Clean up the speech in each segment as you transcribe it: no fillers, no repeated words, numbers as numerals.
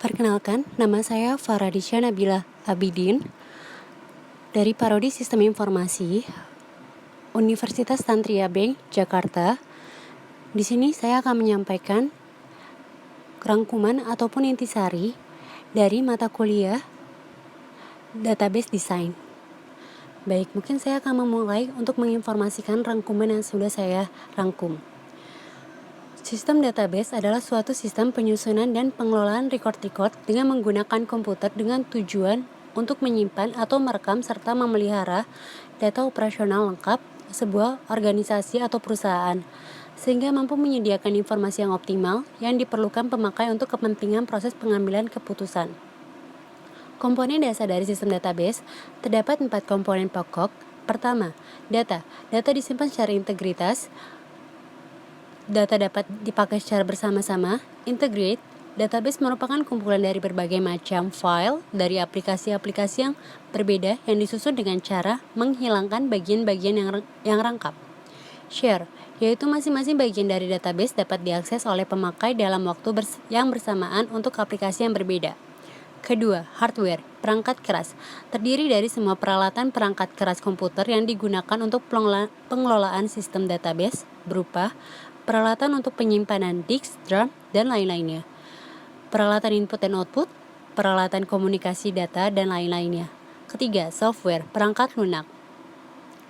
Perkenalkan, nama saya Faradisha Nabila Abidin dari Prodi Sistem Informasi Universitas Tantria Bank, Jakarta. Di sini saya akan menyampaikan rangkuman ataupun intisari dari mata kuliah Database Design. Baik, mungkin saya akan memulai untuk menginformasikan rangkuman yang sudah saya rangkum. Sistem database adalah suatu sistem penyusunan dan pengelolaan record-record dengan menggunakan komputer dengan tujuan untuk menyimpan atau merekam serta memelihara data operasional lengkap sebuah organisasi atau perusahaan, sehingga mampu menyediakan informasi yang optimal yang diperlukan pemakai untuk kepentingan proses pengambilan keputusan. Komponen dasar dari sistem database terdapat 4 komponen pokok. Pertama, data. Data disimpan secara integritas. Data dapat dipakai secara bersama-sama. Integrate. Database merupakan kumpulan dari berbagai macam file dari aplikasi-aplikasi yang berbeda yang disusun dengan cara menghilangkan bagian-bagian yang rangkap. Share, yaitu masing-masing bagian dari database dapat diakses oleh pemakai dalam waktu yang bersamaan untuk aplikasi yang berbeda. Kedua, hardware, perangkat keras, terdiri dari semua peralatan perangkat keras komputer yang digunakan untuk pengelolaan sistem database berupa peralatan untuk penyimpanan disk, drum, dan lain-lainnya. Peralatan input dan output, peralatan komunikasi data, dan lain-lainnya. Ketiga, software, perangkat lunak,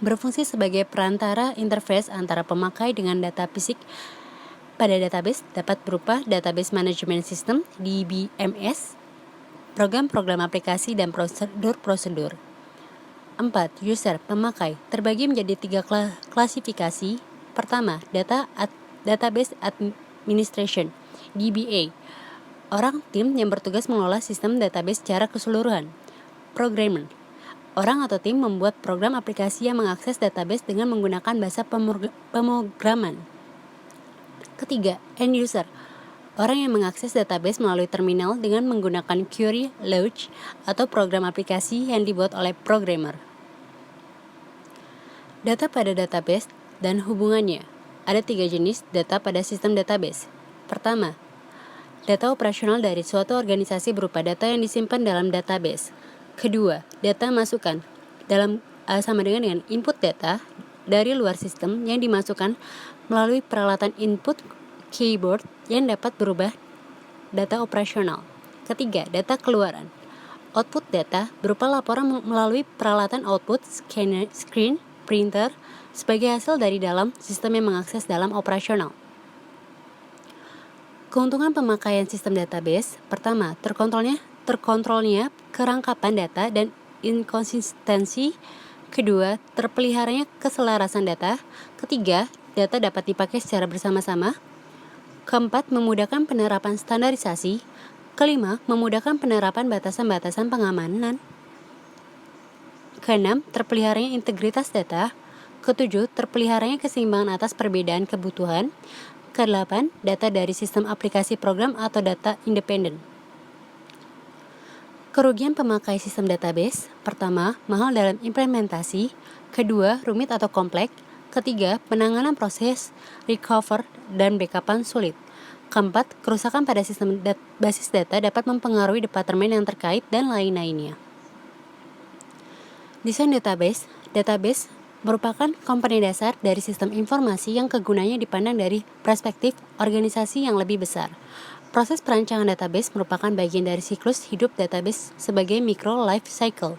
berfungsi sebagai perantara interface antara pemakai dengan data fisik pada database dapat berupa Database Management System, DBMS, program-program aplikasi, dan prosedur-prosedur. 4. User, pemakai, terbagi menjadi 3 klasifikasi. Pertama, Database Administration, DBA, orang tim yang bertugas mengelola sistem database secara keseluruhan. Programmer, orang atau tim membuat program aplikasi yang mengakses database dengan menggunakan bahasa pemrograman. Ketiga, end user, orang yang mengakses database melalui terminal dengan menggunakan query language atau program aplikasi yang dibuat oleh programmer. Data pada database dan hubungannya. Ada 3 jenis data pada sistem database. Pertama, data operasional dari suatu organisasi berupa data yang disimpan dalam database. Kedua, data masukan sama dengan input data dari luar sistem yang dimasukkan melalui peralatan input keyboard yang dapat berubah data operasional. Ketiga, data keluaran. Output data berupa laporan melalui peralatan output, screen, printer, sebagai hasil dari dalam sistem yang mengakses dalam operasional. Keuntungan pemakaian sistem database. Pertama, terkontrolnya kerangkapan data dan inkonsistensi. Kedua, terpeliharanya keselarasan data. Ketiga, data dapat dipakai secara bersama-sama. Keempat, memudahkan penerapan standarisasi. Kelima, memudahkan penerapan batasan-batasan pengamanan. Keenam, terpeliharanya integritas data. Ketujuh, terpeliharanya keseimbangan atas perbedaan kebutuhan. Kedelapan, data dari sistem aplikasi program atau data independen. Kerugian pemakai sistem database. Pertama, mahal dalam implementasi. Kedua, rumit atau kompleks. Ketiga, penanganan proses, recover, dan backupan sulit. Keempat, kerusakan pada sistem basis data dapat mempengaruhi departemen yang terkait dan lain-lainnya. Desain database. Database merupakan komponen dasar dari sistem informasi yang kegunaannya dipandang dari perspektif organisasi yang lebih besar. Proses perancangan database merupakan bagian dari siklus hidup database sebagai micro life cycle.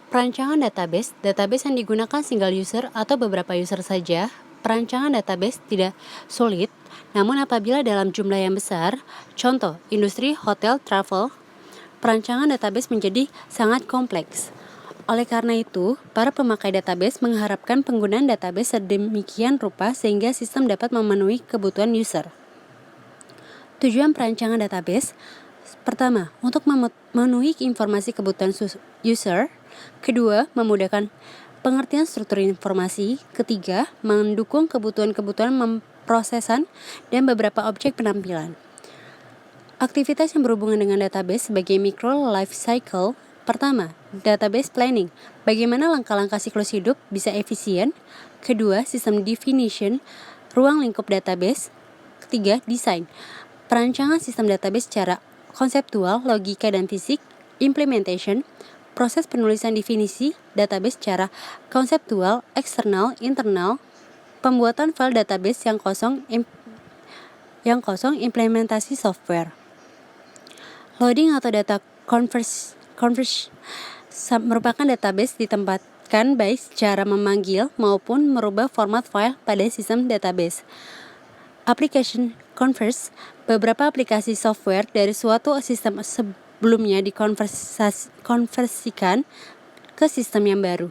Perancangan database yang digunakan single user atau beberapa user saja. Perancangan database tidak sulit, namun apabila dalam jumlah yang besar, contoh industri hotel travel, perancangan database menjadi sangat kompleks. Oleh karena itu, para pemakai database mengharapkan penggunaan database sedemikian rupa sehingga sistem dapat memenuhi kebutuhan user. Tujuan perancangan database. Pertama, untuk memenuhi informasi kebutuhan user. Kedua, memudahkan pengertian struktur informasi. Ketiga, mendukung kebutuhan pemrosesan dan beberapa objek penampilan. Aktivitas yang berhubungan dengan database sebagai micro life cycle. Pertama, database planning. Bagaimana langkah-langkah siklus hidup bisa efisien. Kedua, sistem definition, ruang lingkup database. Ketiga, desain. Perancangan sistem database secara konseptual, logika, dan fisik. Implementation, proses penulisan definisi database secara konseptual, eksternal, internal. Pembuatan file database yang kosong, implementasi software. Loading atau data conversion merupakan database ditempatkan baik secara memanggil maupun merubah format file pada sistem database. Application converts, beberapa aplikasi software dari suatu sistem sebelumnya dikonversikan ke sistem yang baru.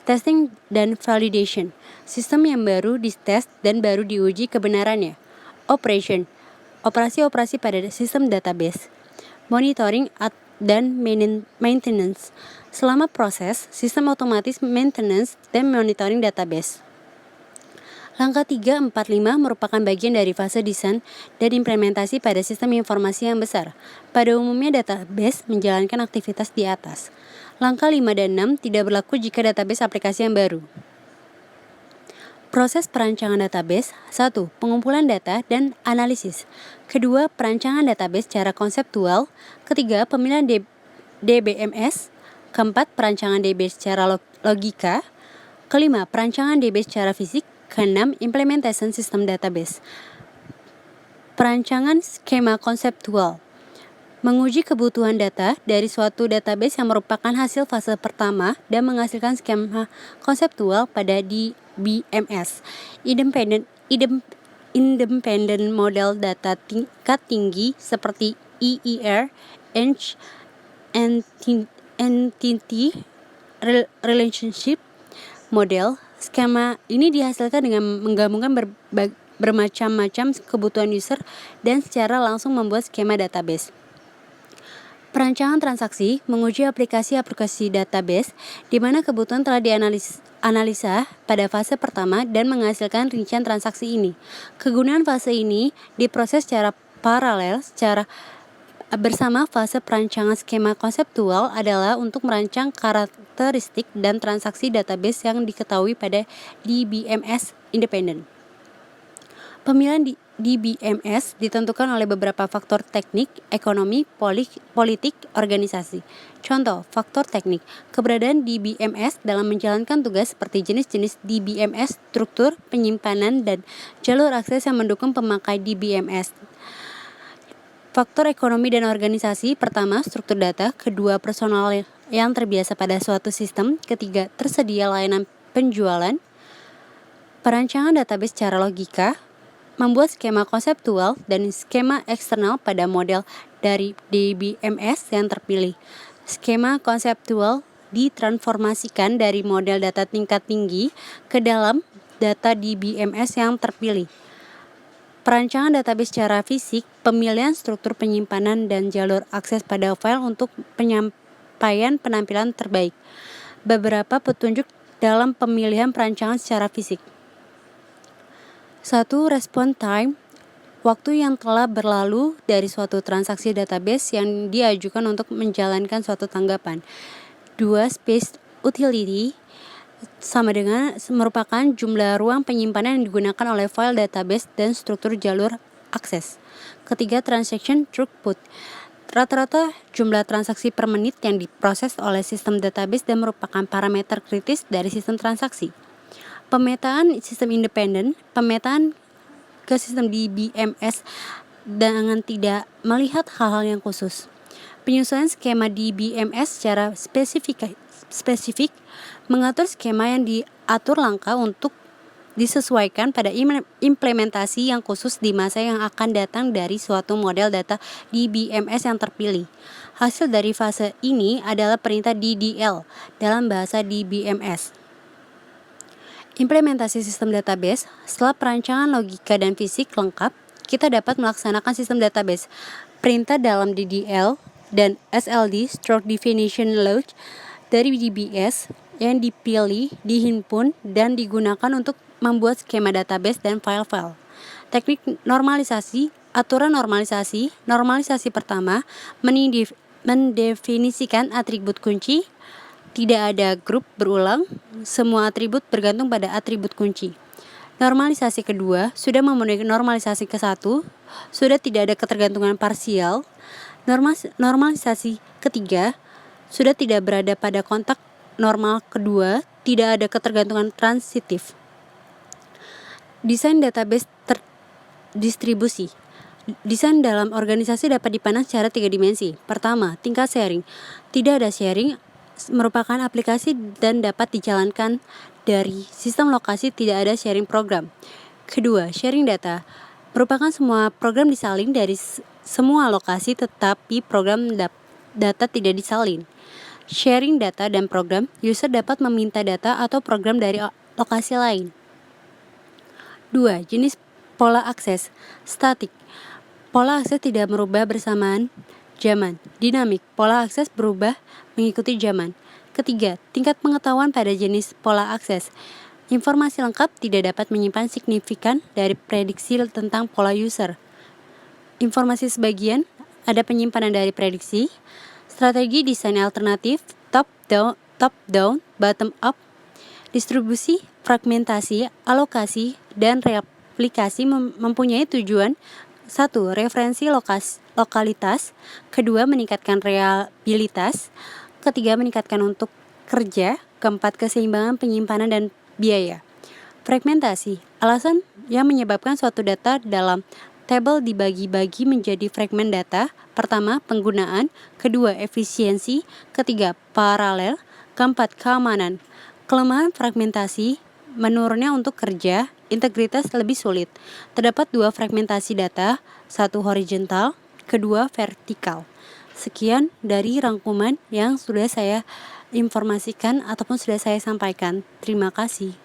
Testing dan validation, sistem yang baru dites dan baru diuji kebenarannya. Operation, operasi-operasi pada sistem database. Monitoring dan maintenance, selama proses, sistem otomatis maintenance dan monitoring database. Langkah 3, 4, 5 merupakan bagian dari fase desain dan implementasi pada sistem informasi yang besar. Pada umumnya database menjalankan aktivitas di atas. Langkah 5 dan 6 tidak berlaku jika database aplikasi yang baru. Proses perancangan database. 1. Pengumpulan data dan analisis. 2. Perancangan database secara konseptual. 3. Pemilihan DBMS. 4. Perancangan DB secara logika. 5. Perancangan DB secara fisik. 6. Implementation sistem database. Perancangan skema konseptual. Menguji kebutuhan data dari suatu database yang merupakan hasil fase pertama dan menghasilkan skema konseptual pada DBMS. Independent model data tingkat tinggi seperti EER, Entity Relationship Model. Skema ini dihasilkan dengan menggabungkan bermacam-macam kebutuhan user dan secara langsung membuat skema database. Perancangan transaksi menguji aplikasi database di mana kebutuhan telah dianalisa pada fase pertama dan menghasilkan rincian transaksi ini. Kegunaan fase ini diproses secara paralel bersama fase perancangan skema konseptual adalah untuk merancang karakteristik dan transaksi database yang diketahui pada DBMS independen. Pemilihan DBMS ditentukan oleh beberapa faktor teknik, ekonomi, politik, organisasi. Contoh, faktor teknik, keberadaan DBMS dalam menjalankan tugas seperti jenis-jenis DBMS, struktur, penyimpanan, dan jalur akses yang mendukung pemakai DBMS. Faktor ekonomi dan organisasi. Pertama, struktur data. Kedua, personal yang terbiasa pada suatu sistem. Ketiga, tersedia layanan penjualan. Perancangan database secara logika. Membuat skema konseptual dan skema eksternal pada model dari DBMS yang terpilih. Skema konseptual ditransformasikan dari model data tingkat tinggi ke dalam data DBMS yang terpilih. Perancangan database secara fisik, pemilihan struktur penyimpanan dan jalur akses pada file untuk penyampaian penampilan terbaik. Beberapa petunjuk dalam pemilihan perancangan secara fisik. 1. Response time, waktu yang telah berlalu dari suatu transaksi database yang diajukan untuk menjalankan suatu tanggapan. 2. Space utility, sama dengan merupakan jumlah ruang penyimpanan yang digunakan oleh file database dan struktur jalur akses. 3. Transaction throughput, rata-rata jumlah transaksi per menit yang diproses oleh sistem database dan merupakan parameter kritis dari sistem transaksi. Pemetaan sistem independen, pemetaan ke sistem DBMS dengan tidak melihat hal-hal yang khusus. Penyusunan skema DBMS secara spesifik mengatur skema yang diatur langkah untuk disesuaikan pada implementasi yang khusus di masa yang akan datang dari suatu model data DBMS yang terpilih. Hasil dari fase ini adalah perintah DDL dalam bahasa DBMS. Implementasi sistem database. Setelah perancangan logika dan fisik lengkap, kita dapat melaksanakan sistem database. Perintah dalam DDL dan SLD (Stroke Definition Load) dari DBS yang dipilih, dihimpun, dan digunakan untuk membuat skema database dan file-file. Teknik normalisasi. Aturan normalisasi. Normalisasi pertama mendefinisikan atribut kunci. Tidak ada grup berulang, semua atribut bergantung pada atribut kunci. Normalisasi kedua, sudah memenuhi normalisasi ke-1, sudah tidak ada ketergantungan parsial. Normalisasi ketiga, sudah tidak berada pada kontak normal kedua, tidak ada ketergantungan transitif. Desain database terdistribusi. Desain dalam organisasi dapat dipandang secara 3 dimensi. Pertama, tingkat sharing. Tidak ada sharing merupakan aplikasi dan dapat dijalankan dari sistem lokasi, tidak ada sharing program. Kedua, sharing data. Merupakan semua program disalin dari semua lokasi, tetapi program data tidak disalin. Sharing data dan program, user dapat meminta data atau program dari lokasi lain. 2. Jenis pola akses. Statik. Pola akses tidak merubah bersamaan zaman. Dinamik. Pola akses berubah mengikuti zaman. Ketiga, tingkat pengetahuan pada jenis pola akses. Informasi lengkap tidak dapat menyimpan signifikan dari prediksi tentang pola user. Informasi sebagian ada penyimpanan dari prediksi. Strategi desain alternatif, top down, bottom up. Distribusi, fragmentasi, alokasi, dan replikasi mempunyai tujuan: 1. Referensi lokalitas. 2. Meningkatkan reliabilitas. 3. Meningkatkan untuk kerja. 4. Keseimbangan penyimpanan dan biaya. Fragmentasi. Alasan yang menyebabkan suatu data dalam tabel dibagi-bagi menjadi fragmen data. Pertama, penggunaan. 2. Efisiensi. 3. Paralel. 4. Keamanan. Kelemahan fragmentasi: menurunnya untuk kerja, integritas lebih sulit. Terdapat 2 fragmentasi data, 1 horizontal, 2 vertikal. Sekian dari rangkuman yang sudah saya informasikan ataupun sudah saya sampaikan. Terima kasih.